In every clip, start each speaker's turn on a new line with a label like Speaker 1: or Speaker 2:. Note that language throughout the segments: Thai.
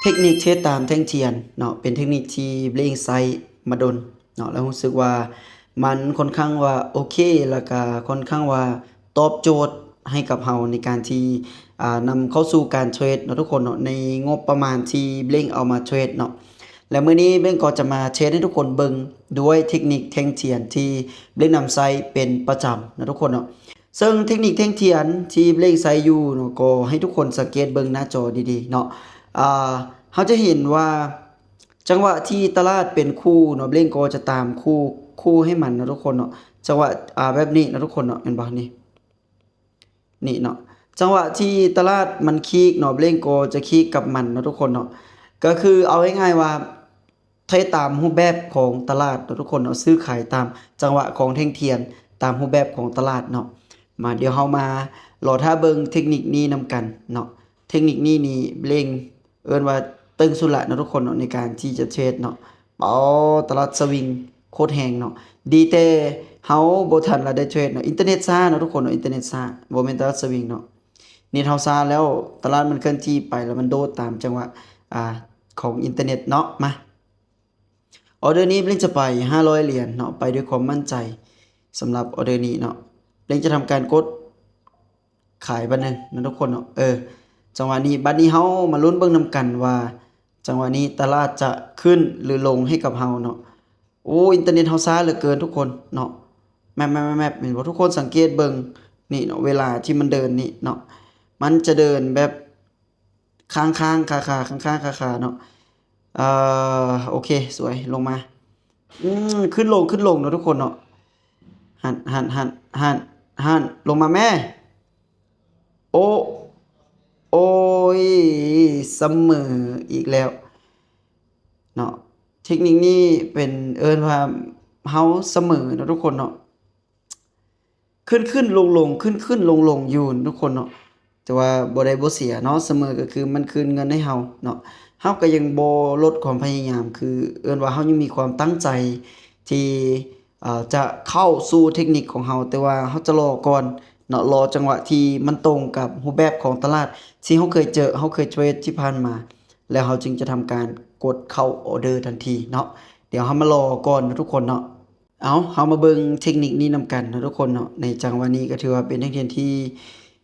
Speaker 1: เทคนิคเทสตามแท่งเทียนเนาะเป็นเทคนิคที่เบลงไซมาดนเนาะแล้วรู้สึกว่ามันค่อนข้างว่าโอเคแล้วก็ค่อนข้างว่าตอบโจทย์ให้กับเฮาในการที่นำเข้าสู่การเทรดเนาะทุกคนเนาะในงบประมาณที่เบลงเอามาเทรดเนาะและมื้อนี้เบลงก็จะมาเทรดให้ทุกคนเบิ่งด้วยเทคนิคแท่งเทียนที่เบลงนำใช้เป็นประจำนะทุกคนเนาะซึ่งเทคนิคแท่งเทียนที่เบลงใช้อยู่เนาะก็ให้ทุกคนสังเกตเบิ่งหน้าจอดีๆเนาะ อ่าเขาจะเห็นว่าจังหวะที่ตลาดเป็นคู่เนาะเล่นก็จะตามคู่ให้มันนะทุกคนเนาะจังหวะแบบนี้นะทุกคนเนาะเห็นบ่นี่เนาะจังหวะที่ตลาดมันคีกเนาะเล่นก็จะคีกกับมันนะทุกคนเนาะก็คือเอาง่ายๆว่าใช้ตามรูปแบบของตลาดนะทุกคนเนาะซื้อขายตามจังหวะของแท่งเทียนตามรูปแบบของตลาดเนาะมาเดี๋ยวเฮามารอท่าเบิ่งเทคนิคนี้นำกันเนาะเทคนิคนี้นี่เล่ง เอิ้นว่าตึงสุดละเนาะทุกคนเนาะในการที่จะเทรดเนาะตลาดสวิงโคตรแฮงเนาะดีแต่เฮาบ่ทันละได้เทรดเนาะอินเทอร์เน็ตช้าเนาะทุกคนเนาะอินเทอร์เน็ตช้าบ่แม่นตลาดสวิงเนาะเน็ตเฮาช้าแล้วตลาดมันเคลื่อนที่ไปแล้วมันโดดตามจังหวะอ่าของอินเทอร์เน็ตเนาะมาออเดอร์นี้เพิ่นจะไป500เหรียญเนาะไปด้วยความมั่นใจสำหรับออเดอร์นี้เนาะเพิ่นจะทำการกดขายบัดนึงนะทุกคนเนาะจังหวะนี้บัดนี้เฮามาลุ้นเบิ่งนำกันว่าจังหวะนี้ตลาดจะขึ้นหรือลงให้กับเฮาเนาะโอ้อินเทอร์เน็ตเฮาช้าเหลือเกินทุกคนเนาะแมปเห็นบ่ทุกคนสังเกตเบิ่งนี่เนาะเวลาที่มันเดินนี่เนาะมันจะเดินแบบค้างๆคาๆค้างๆคาๆเนาะโอเคสวยลงมาขึ้นลงเนาะทุกคนเนาะหันลงมาแม่โอ้ โอ้ยเสมออีกแล้วเนาะเทคนิคนี้เป็นว่าเฮาเสมอเนาะทุกคนเนาะขึ้นลงอยู่ทุกคนเนาะแต่ว่าบ่ได้บ่เสียเนาะเสมอก็คือมันคืนเงินให้เฮาเนาะเฮาก็ยังบ่ลดความพยายามคือว่าเฮายังมีความตั้งใจที่จะเข้าสู่เทคนิคของเฮาแต่ว่าเฮาจะรอก่อนเนาะรอจังหวะที่มันตรงกับรูปแบบของตลาดที่เฮาเคยเจอเฮาเคยเทรดที่ผ่านมาแล้วเฮาจึงจะทำการกดเข้าออเดอร์ทันทีเนาะเดี๋ยวเฮามารอก่อนนะทุกคนเนาะ เฮามาเบิ่งเทคนิคนี้นำกันนะทุกคนเนาะในจังหวะนี้ก็ถือว่าเป็นนักเรียนที่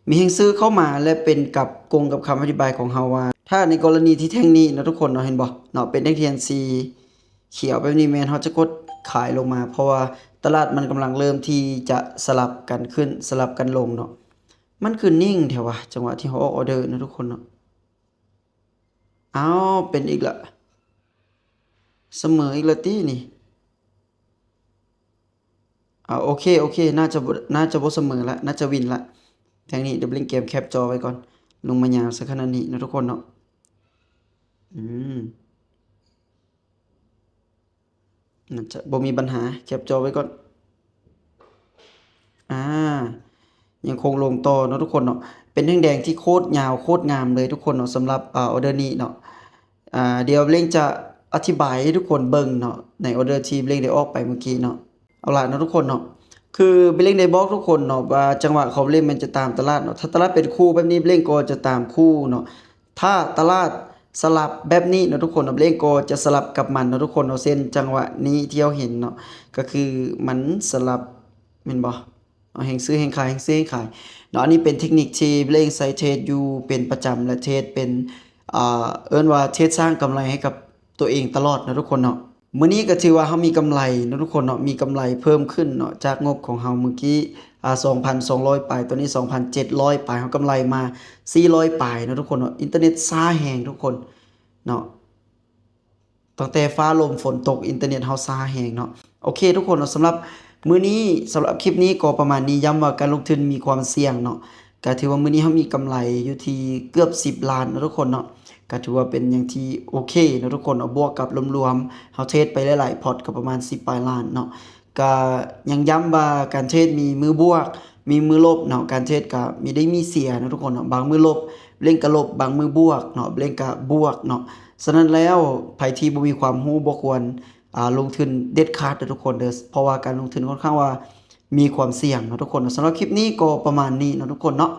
Speaker 1: มีแรงซื้อเข้ามาและเป็นกับกงกับคำอธิบายของเฮาว่าถ้าในกรณีที่แท่งนี้นะทุกคนเนาะเห็นบ่เนาะเป็นนักเรียนสีเขียวแบบนี้แม่นเฮาจะกดขายลงมาเพราะว่าตลาดมันกำลังเริ่มที่จะสลับกันขึ้นสลับกันลงเนาะมันคือนิ่งแท้วะจังหวะที่เฮาออกออเดอร์นะทุกคนเนาะอ้าวเป็นอีกละเสมออีกแล้วตินี่ โอเคน่าจะบ่เสมอแล้วน่าจะวินแล้วทางนี้เดี๋ยวเล่นเกมแคปจอไว้ก่อนลงมายาวสักขนาดนี้นะทุกคนเนาะอืมน่าจะบ่มีปัญหาแคปจอไว้ก่อนอ่ายังคงลงต่อเนาะทุกคนเนาะเป็นแดงๆที่โคตรยาวโคตรงามเลยทุกคนเนาะสำหรับออร์เดอร์นี้เนาะเดี๋ยวเร่งจะอธิบายให้ทุกคนเบิ่งเนาะในออร์เดอร์ที่เร่งได้ออกไปเมื่อกี้เนาะเอาล่ะเนาะทุกคนเนาะ คือเบลเล่งได้บอกทุกคนเนาะว่าจังหวะของเล่นมันจะตามตลาดเนาะถ้าตลาดเป็นคู่แบบนี้เบลเล่งก็จะตามคู่เนาะถ้าตลาดสลับแบบนี้เนาะทุกคนเนาะเบลเล่งก็จะสลับกับมันเนาะทุกคนเนาะเส้นจังหวะนี้ที่เราเห็นเนาะก็คือมันสลับแม่นบ่เอาแห่งซื้อแห่งขายแห่งซื้อแห่งขายเนาะอันนี้เป็นเทคนิคที่เบลเล่งใช้เทรดอยู่เป็นประจำและเทรดเป็นว่าเทรดสร้างกำไรให้กับตัวเองตลอดนะทุกคนเนาะ มื้อนี้ก็ถือว่าเฮามีกำไรเนาะทุกคนเนาะมีกำไรเพิ่มขึ้นเนาะจากงบของเฮาเมื่อกี้2,200ปลายตัวนี้2,700ปลายเฮากำไรมา400ปลายเนาะทุกคนเนาะอินเทอร์เน็ตช้าแฮงทุกคนเนาะตั้งแต่ฟ้าลมฝนตกอินเทอร์เน็ตเฮาช้าแฮงเนาะโอเคทุกคนเนาะสำหรับมื้อนี้สำหรับคลิปนี้ก็ประมาณนี้ย้ำว่าการลงทุนมีความเสี่ยงเนาะก็ถือว่ามื้อนี้เฮามีกำไรอยู่ที่เกือบ10ล้านเนาะทุกคนเนาะ ก็ถือว่าเป็นอย่างที่โอเคนะทุกคนเอาบวกกับรวมๆเฮาเทรดไปหลายๆพอร์ตก็ประมาณ10ปลายล้านเนาะก็ยังย้ำว่าการเทรดมีมือบวกมีมือลบเนาะการเทรดก็มีได้มีเสียนะทุกคนเนาะบางมือลบเล่นก็ลบบางมือบวกเนาะเล่นก็บวกเนาะฉะนั้นแล้วไผที่บ่มีความรู้บ่ควรลงทุนเด็ดขาดเด้อทุกคนเด้อเพราะว่าการลงทุนค่อนข้างว่ามีความเสี่ยงเนาะทุกคนสำหรับคลิปนี้ก็ประมาณนี้เนาะทุกคนเนาะ